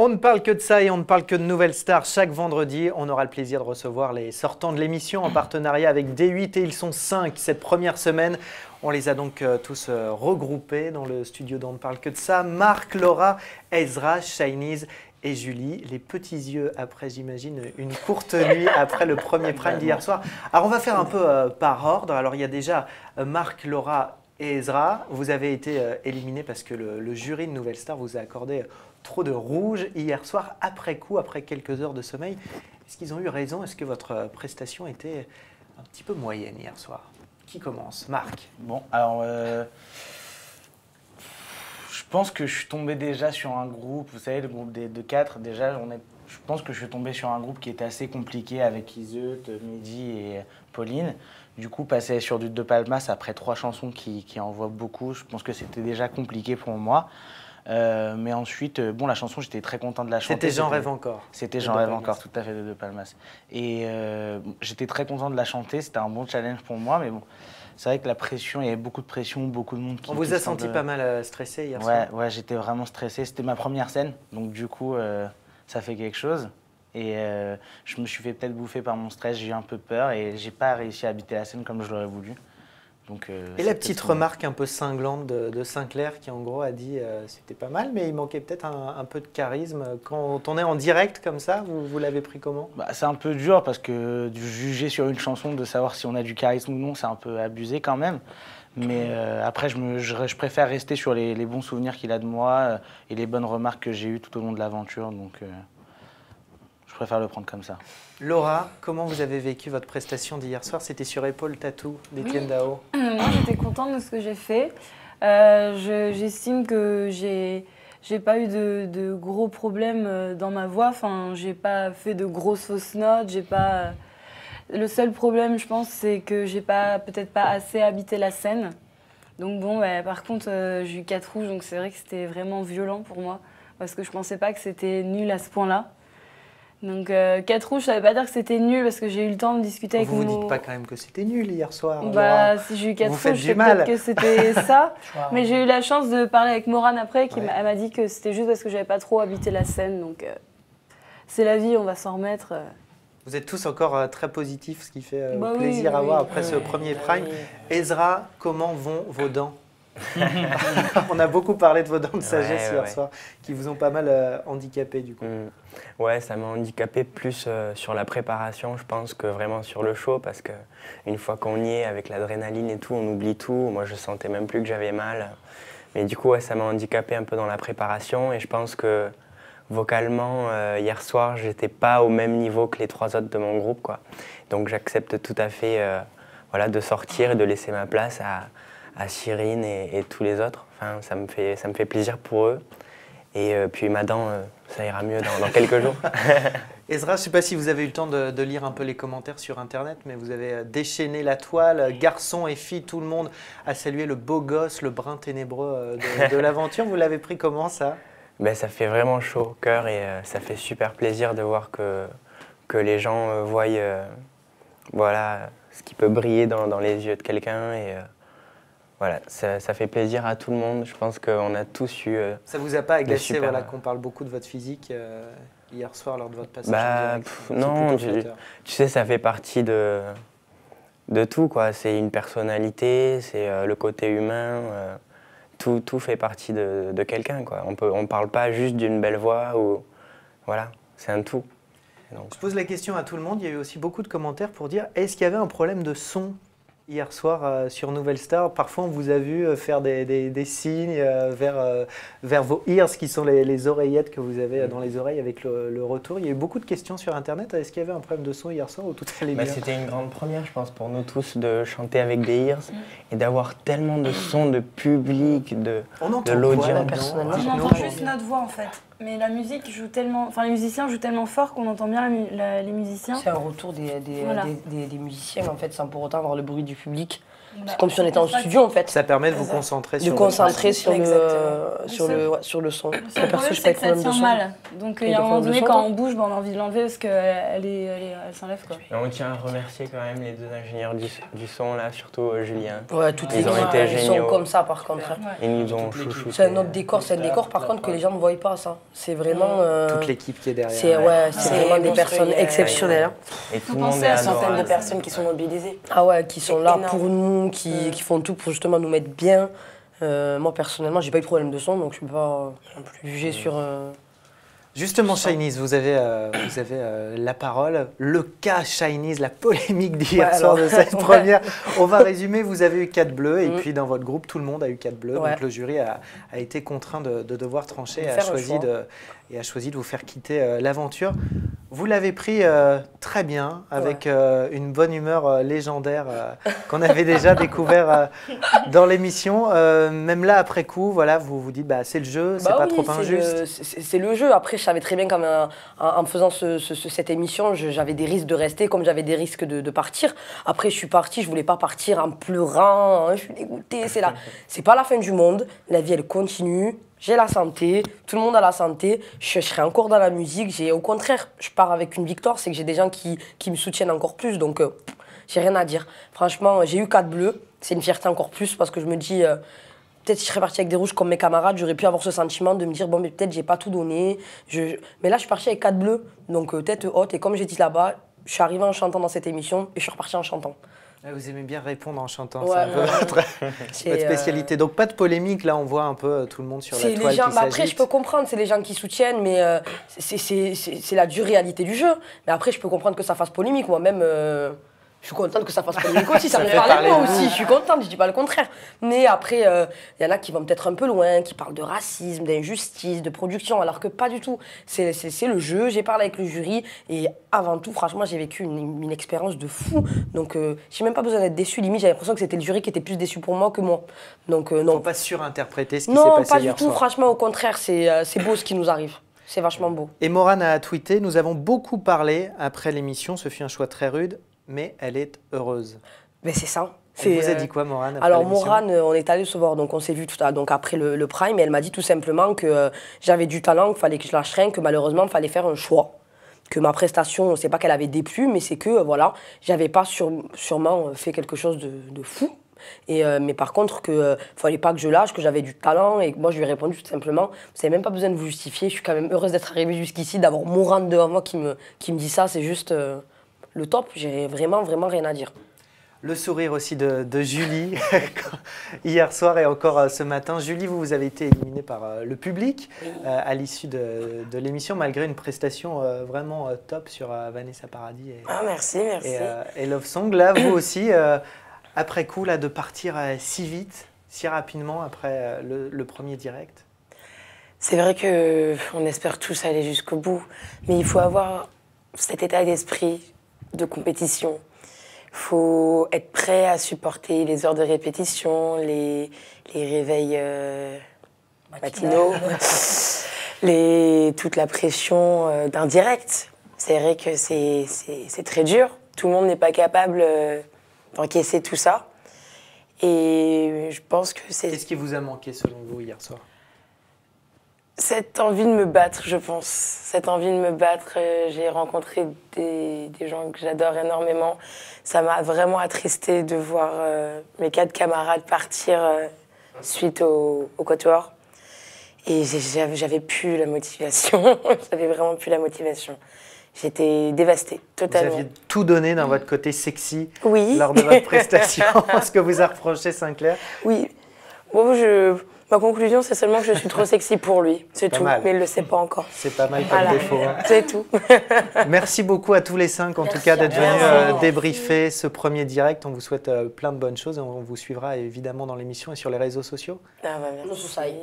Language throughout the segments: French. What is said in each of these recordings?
On ne parle que de ça et on ne parle que de nouvelles stars. Chaque vendredi, on aura le plaisir de recevoir les sortants de l'émission en partenariat avec D8 et ils sont 5 cette première semaine. On les a donc tous regroupés dans le studio d'On ne parle que de ça. Marc, Laura, Ezra, Shiniz et Julie. Les petits yeux après, j'imagine, une courte nuit après le premier prime d'hier soir. Alors on va faire un peu par ordre. Alors il y a déjà Marc, Laura et Ezra. Vous avez été éliminés parce que le jury de Nouvelle Star vous a accordé trop de rouge hier soir, après coup, après quelques heures de sommeil. Est-ce qu'ils ont eu raison? Est-ce que votre prestation était un petit peu moyenne hier soir? Qui commence? Marc. Bon, alors, je pense que je suis tombé déjà sur un groupe, vous savez, le groupe de 4, déjà, je pense que je suis tombé sur un groupe qui était assez compliqué avec Iseut, Mehdi et Pauline. Du coup, passer sur du De Palmas après 3 chansons qui envoient beaucoup, je pense que c'était déjà compliqué pour moi. Mais ensuite, bon, la chanson, j'étais très content de la chanter. C'était J'en rêve encore. C'était J'en rêve encore, tout à fait, de Palmas. Et j'étais très content de la chanter, c'était un bon challenge pour moi, mais bon, c'est vrai que la pression, il y avait beaucoup de pression, beaucoup de monde qui... On vous a senti pas mal stressé hier soir? Ouais, j'étais vraiment stressé. C'était ma première scène, donc du coup, ça fait quelque chose. Et je me suis fait peut-être bouffer par mon stress, j'ai eu un peu peur et j'ai pas réussi à habiter la scène comme je l'aurais voulu. Donc, et la petite remarque un peu cinglante de Sinclair qui en gros a dit c'était pas mal, mais il manquait peut-être un peu de charisme. Quand on est en direct comme ça, vous l'avez pris comment? C'est un peu dur parce que de juger sur une chanson, de savoir si on a du charisme ou non, c'est un peu abusé quand même. Mais après, je préfère rester sur les bons souvenirs qu'il a de moi et les bonnes remarques que j'ai eues tout au long de l'aventure. Donc je préfère le prendre comme ça. Laura, comment vous avez vécu votre prestation d'hier soir? C'était sur Épaule Tattoo d'Étienne Dao. Moi, j'étais contente de ce que j'ai fait. J'estime que j'ai pas eu de gros problèmes dans ma voix. Enfin, j'ai pas fait de grosses fausses notes. J'ai pas. Le seul problème, je pense, c'est que j'ai peut-être pas assez habité la scène. Donc bon, par contre, j'ai eu 4 rouges, donc c'est vrai que c'était vraiment violent pour moi parce que je pensais pas que c'était nul à ce point-là. Donc 4 rouges, ça ne veut pas dire que c'était nul parce que j'ai eu le temps de discuter avec Vous dites pas quand même que c'était nul hier soir? Si j'ai eu 4 rouges, je sais peut-être que c'était ça. Mais j'ai eu la chance de parler avec Morane après, elle m'a dit que c'était juste parce que j'avais pas trop habité la scène. Donc c'est la vie, on va s'en remettre. Vous êtes tous encore très positifs, ce qui fait plaisir à voir après ce premier prime. Ezra, comment vont vos dents? On a beaucoup parlé de vos dents de sagesse hier soir, qui vous ont pas mal handicapé du coup. Ouais, ça m'a handicapé plus sur la préparation, je pense, que vraiment sur le show, parce qu'une fois qu'on y est avec l'adrénaline et tout, on oublie tout. Moi, je sentais même plus que j'avais mal. Mais du coup, ouais, ça m'a handicapé un peu dans la préparation et je pense que vocalement, hier soir, j'étais pas au même niveau que les 3 autres de mon groupe, quoi. Donc j'accepte tout à fait voilà, de sortir et de laisser ma place à Cyrine et tous les autres. Enfin, ça me fait plaisir pour eux. Et puis ma dent, ça ira mieux dans quelques jours. Ezra, je ne sais pas si vous avez eu le temps de lire un peu les commentaires sur Internet, mais vous avez déchaîné la toile. Garçons et filles, tout le monde a salué le beau gosse, le brin ténébreux de l'aventure. Vous l'avez pris comment ça? Ça fait vraiment chaud au cœur et ça fait super plaisir de voir que les gens voient voilà, ce qui peut briller dans les yeux de quelqu'un. Et voilà, ça fait plaisir à tout le monde. Je pense qu'on a tous eu. Ça vous a pas agacé qu'on parle beaucoup de votre physique hier soir lors de votre passage en direct? Non, tu sais, ça fait partie de tout, quoi. C'est une personnalité, c'est le côté humain. Tout fait partie de quelqu'un, quoi. On parle pas juste d'une belle voix ou voilà, c'est un tout. Donc. Je pose la question à tout le monde. Il y a eu aussi beaucoup de commentaires pour dire est-ce qu'il y avait un problème de son hier soir sur Nouvelle Star? Parfois, on vous a vu faire des signes vers vos ears, qui sont les oreillettes que vous avez dans les oreilles avec le retour. Il y a eu beaucoup de questions sur Internet. Est-ce qu'il y avait un problème de son hier soir ou tout allait bien? C'était une grande première, je pense, pour nous tous de chanter avec des ears et d'avoir tellement de sons, de public, de l'audience. On entend juste notre voix en fait. Mais la musique joue tellement, enfin les musiciens jouent tellement fort qu'on entend bien les musiciens. C'est un retour des musiciens en fait, sans pour autant avoir le bruit du public. C'est comme si on était en studio en fait. Ça permet de vous concentrer sur sur le son. Le problème c'est que ça tient mal. Donc il y a un moment donné quand on bouge, on a envie de l'enlever parce qu'elle s'enlève quoi. Et on tient à remercier quand même les 2 ingénieurs du son là, surtout Julien. Ouais, toutes les ils sont comme ça par contre. Ils nous ont chouchoutés. C'est un autre décor, par contre que les gens ne voient pas ça. C'est vraiment... Toute l'équipe qui est derrière. C'est vraiment des personnes exceptionnelles. Et tout le monde est à centaines de adorable. personnes qui sont mobilisées. Ah ouais, qui sont là énorme. pour nous, qui font tout pour justement nous mettre bien. Moi, personnellement, j'ai pas eu de problème de son, donc je peux pas juger sur... Justement, Shinies, vous avez la parole. Le cas Shinies, la polémique d'hier soir de cette première. On va résumer, vous avez eu 4 bleus et puis dans votre groupe, tout le monde a eu 4 bleus. Ouais. Donc le jury a été contraint de devoir trancher et faire un a choisi de vous faire quitter l'aventure. Vous l'avez pris très bien, avec une bonne humeur légendaire qu'on avait déjà découvert dans l'émission. Même là, après coup, voilà, vous vous dites, c'est le jeu, c'est pas trop injuste. C'est le jeu. Après, je savais très bien qu'en faisant cette émission, j'avais des risques de rester comme j'avais des risques de partir. Après, je suis partie, je voulais pas partir en pleurant, hein, je suis dégoûtée. C'est pas la fin du monde, la vie elle continue. J'ai la santé, tout le monde a la santé, je serai encore dans la musique. Au contraire, je pars avec une victoire, c'est que j'ai des gens qui me soutiennent encore plus, donc j'ai rien à dire. Franchement, j'ai eu 4 bleus, c'est une fierté encore plus parce que je me dis, peut-être si je serais partie avec des rouges comme mes camarades, j'aurais pu avoir ce sentiment de me dire, bon, mais peut-être j'ai pas tout donné. Mais là, je suis partie avec 4 bleus, donc tête haute, et comme j'ai dit là-bas, je suis arrivée en chantant dans cette émission et je suis repartie en chantant. Vous aimez bien répondre en chantant, Ouais, c'est un peu votre spécialité. Donc pas de polémique, là on voit un peu tout le monde sur la toile qui s'agite. Après je peux comprendre, c'est les gens qui soutiennent, mais c'est la dure réalité du jeu. Mais après je peux comprendre que ça fasse polémique, moi-même je suis contente que ça fasse polémique aussi, ça me fait parler moi aussi, je suis contente, je dis pas le contraire. Mais après, y en a qui vont peut-être un peu loin, qui parlent de racisme, d'injustice, de production, alors que pas du tout. C'est le jeu, j'ai parlé avec le jury, et avant tout, franchement, j'ai vécu une expérience de fou. Donc, j'ai même pas besoin d'être déçue, limite, j'avais l'impression que c'était le jury qui était plus déçu pour moi que moi. Donc, non. Faut pas surinterpréter ce qui s'est passé hier soir. Non, pas du tout, franchement, au contraire, c'est beau ce qui nous arrive. C'est vachement beau. Et Morane a tweeté, nous avons beaucoup parlé après l'émission, ce fut un choix très rude, mais elle est heureuse. Mais c'est ça. Elle vous a dit quoi, Morane? Alors, Morane, on est allé se voir, donc on s'est vu tout à l'heure, donc après le Prime, et elle m'a dit tout simplement que j'avais du talent, qu'il fallait que je lâche rien, que malheureusement, il fallait faire un choix. Que ma prestation, c'est pas qu'elle avait déplu, mais c'est que, voilà, j'avais pas sûrement fait quelque chose de fou. Mais par contre, qu'il fallait pas que je lâche, que j'avais du talent, et moi je lui ai répondu tout simplement, vous n'avez même pas besoin de vous justifier, je suis quand même heureuse d'être arrivée jusqu'ici, d'avoir Morane devant moi qui me dit ça, c'est juste le top, j'ai vraiment rien à dire. Le sourire aussi de Julie, hier soir et encore ce matin. Julie, vous avez été éliminée par le public à l'issue de l'émission, malgré une prestation vraiment top sur Vanessa Paradis Merci. et Love Song. Là, vous aussi, après coup, là, de partir si vite, si rapidement après le premier direct. C'est vrai qu'on espère tous aller jusqu'au bout, mais il faut avoir cet état d'esprit de compétition. Il faut être prêt à supporter les heures de répétition, les réveils matinaux, toute la pression d'un direct. C'est vrai que c'est très dur. Tout le monde n'est pas capable d'encaisser tout ça. Et je pense que c'est... Qu'est-ce qui vous a manqué selon vous hier soir? Cette envie de me battre, je pense. Cette envie de me battre. J'ai rencontré des gens que j'adore énormément. Ça m'a vraiment attristée de voir mes 4 camarades partir suite au Quatuor. Et j'avais plus la motivation. J'avais vraiment plus la motivation. J'étais dévastée, totalement. Vous aviez tout donné dans votre côté sexy oui. lors de votre prestation, ce que vous a reproché Sinclair. Oui. Bon, ma conclusion, c'est seulement que je suis trop sexy pour lui. C'est tout, mal. Mais il ne le sait pas encore. C'est pas mal comme défaut. Hein. C'est tout. Merci beaucoup à tous les 5, en tout cas, d'être venus débriefer ce premier direct. On vous souhaite plein de bonnes choses et on vous suivra évidemment dans l'émission et sur les réseaux sociaux.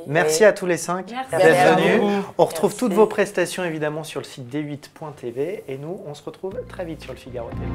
Merci à tous les 5 d'être venus. On retrouve toutes vos prestations évidemment sur le site d8.tv et nous, on se retrouve très vite sur le Figaro TV.